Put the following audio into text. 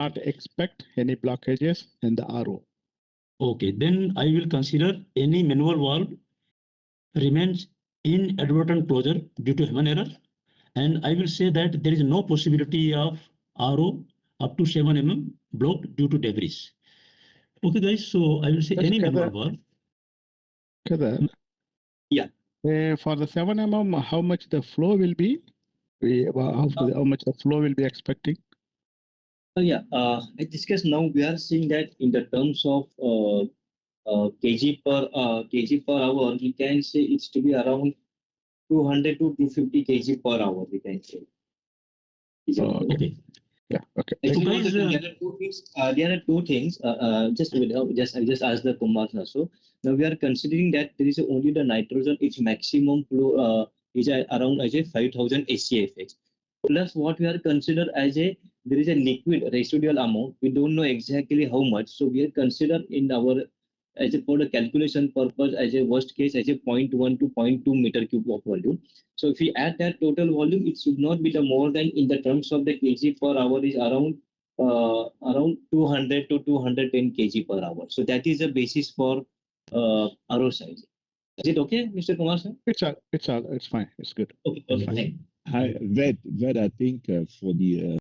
not expect any blockages in the RO. Okay, then I will consider any manual valve remains inadvertent closure due to human error, and I will say that there is no possibility of RO up to 7 mm blocked due to debris. Okay, guys, so I will say any manual valve. Yeah. For the 7 mm, how much the flow will be? How much the flow will be expecting? Yeah, in this case now we are seeing that in the terms of kg per hour, we can say it's to be around 200 to 250 kg per hour. We can say. Okay. Yeah. Okay. Actually, there are two things. I just asked the Kumar sir. So now we are considering that there is only the nitrogen. Its maximum flow is around as a 5,000 SCFX. Plus, what we are considered as a there is a liquid residual amount. We don't know exactly how much. So we are considered in our as a for the calculation purpose as a worst case as a 0.1 to 0.2 meter cube of volume. So if we add that total volume, it should not be the more than in the terms of the kg per hour is around 200 to 210 kg per hour. So that is the basis for RO size. Is it okay, Mr. Kumar sir? It's fine. It's good. Okay, perfect. I think for the